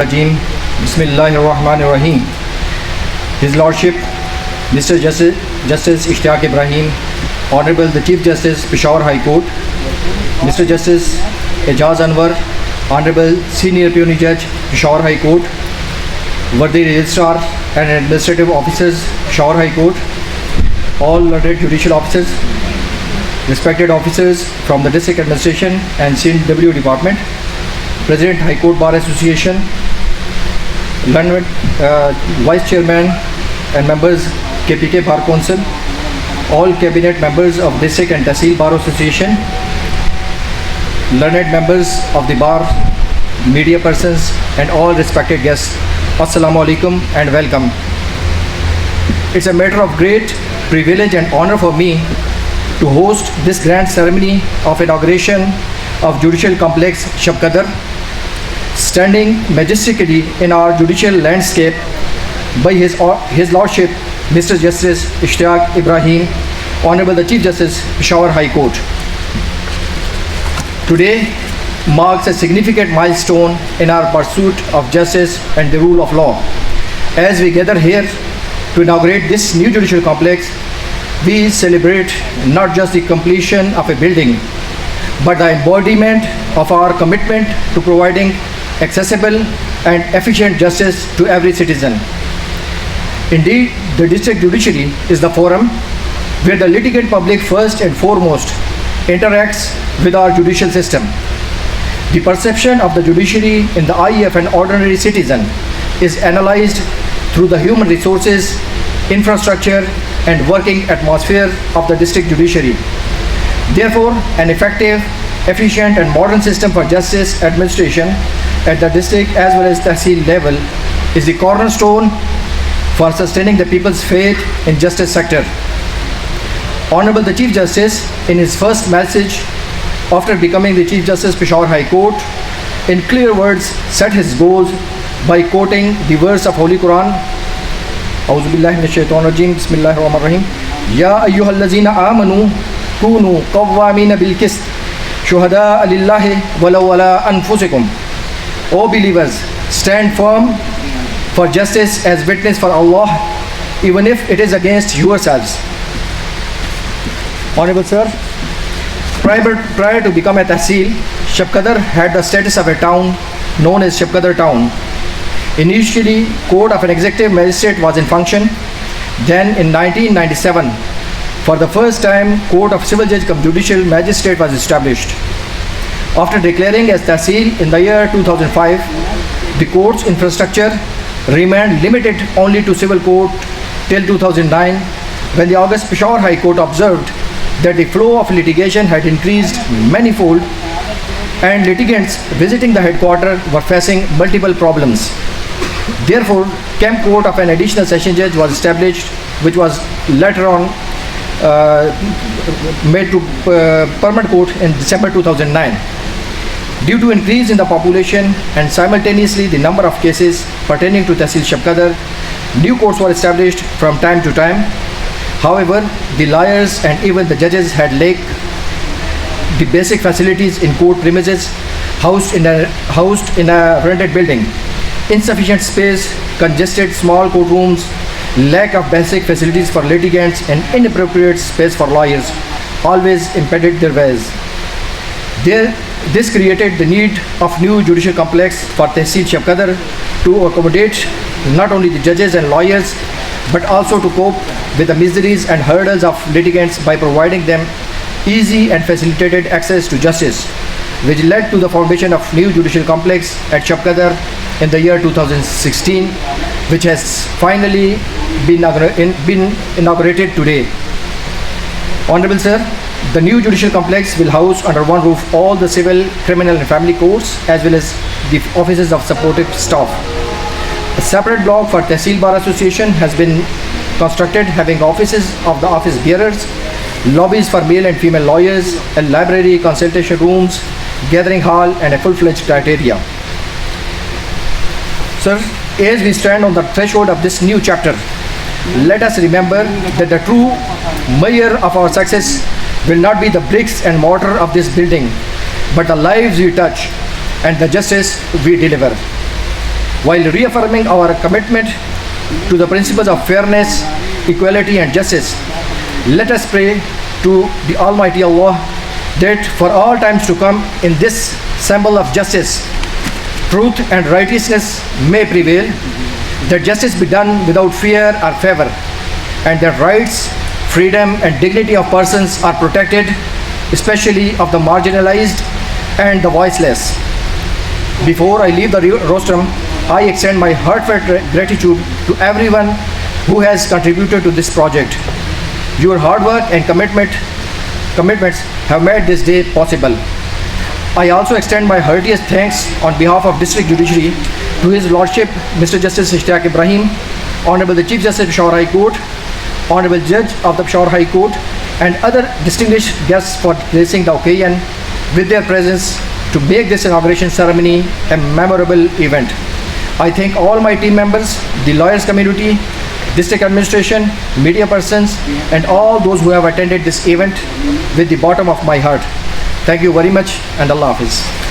Rajim. Bismillahirrahmanirrahim. His Lordship, Mr. Justice Ishtiaq Ibrahim, Honorable the Chief Justice, Peshawar High Court, Mr. Justice Ejaz Anwar, Honorable Senior Peony Judge, Peshawar High Court, Worthy Registrar and Administrative Officers, Peshawar High Court, all learned judicial officers, respected officers from the District Administration and CNW Department, President High Court Bar Association, learned Vice Chairman and members KPK Bar Council, all cabinet members of District and Tehsil Bar Association, learned members of the bar, media persons and all respected guests. Assalamu alaikum and welcome. It's a matter of great privilege and honor for me to host this grand ceremony of inauguration of Judicial Complex Shab Qadr, standing majestically in our judicial landscape by His Lordship Mr. Justice Ishtiaq Ibrahim, Honorable the Chief Justice, Peshawar High Court. Today marks a significant milestone in our pursuit of justice and the rule of law. As we gather here to inaugurate this new judicial complex, we celebrate not just the completion of a building, but the embodiment of our commitment to providing accessible and efficient justice to every citizen. Indeed, the district judiciary is the forum where the litigant public first and foremost interacts with our judicial system. The perception of the judiciary in the eye of an ordinary citizen is analyzed through the human resources, infrastructure and working atmosphere of the district judiciary. Therefore, an effective, efficient and modern system for justice administration at the district as well as Tehsil level is the cornerstone for sustaining the people's faith in justice sector. Honorable the Chief Justice, in his first message after becoming the Chief Justice Peshawar High Court, in clear words set his goals by quoting the verse of Holy Quran, A'udhu billahi minash shaitanir rajim, Bismillahir Rahmanir Rahim, Ya ayyuhallazina amanu kunu qawwamina bil qist shuhada'a lillahi walau ala anfusikum. O believers, stand firm for justice as witness for Allah, even if it is against yourselves. Honorable Sir, prior to become a Tehsil, Shab Qadr had the status of a town known as Shab Qadr town. Initially, Court of an Executive Magistrate was in function. Then in 1997, for the first time, Court of Civil Judge cum Judicial Magistrate was established. After declaring as Tehsil in the year 2005, the court's infrastructure remained limited only to civil court till 2009, when the August Peshawar High Court observed that the flow of litigation had increased manifold and litigants visiting the headquarters were facing multiple problems. Therefore, Camp Court of an Additional Session Judge was established, which was later on made to permanent court in December 2009. Due to increase in the population and simultaneously the number of cases pertaining to Tehsil Shab Qadr, new courts were established from time to time. However, the lawyers and even the judges had lacked the basic facilities in court premises, housed in a rented building. Insufficient space, congested small courtrooms, lack of basic facilities for litigants and inappropriate space for lawyers always impeded their ways. This created the need of new judicial complex for Tehsil Shab Qadr to accommodate not only the judges and lawyers but also to cope with the miseries and hurdles of litigants by providing them easy and facilitated access to justice, which led to the formation of new judicial complex at Shab Qadr in the year 2016, which has finally been inaugurated today. Honorable Sir, the new judicial complex will house under one roof all the civil, criminal and family courts as well as the offices of supportive staff. A separate block for Tehsil Bar Association has been constructed, having offices of the office bearers, lobbies for male and female lawyers, a library, consultation rooms, gathering hall and a full-fledged criteria. Sir, as we stand on the threshold of this new chapter, let us remember that the true measure of our success will not be the bricks and mortar of this building, but the lives we touch and the justice we deliver. while reaffirming our commitment to the principles of fairness, equality, and justice. Let us pray to the Almighty Allah that for all times to come in this symbol of justice, truth and righteousness may prevail, that justice be done without fear or favor, and that rights, freedom, and dignity of persons are protected, especially of the marginalized and the voiceless. Before I leave the rostrum, I extend my heartfelt gratitude to everyone who has contributed to this project. Your hard work and commitments have made this day possible. I also extend my heartiest thanks on behalf of District Judiciary to His Lordship Mr. Justice Ishtiyaq Ibrahim, Honorable the Chief Justice of Peshawar High Court, Honorable Judge of the Peshawar High Court, and other distinguished guests for gracing the occasion with their presence to make this inauguration ceremony a memorable event. I thank all my team members, the lawyers community, district administration, media persons, and all those who have attended this event with the bottom of my heart. Thank you very much, and Allah Hafiz.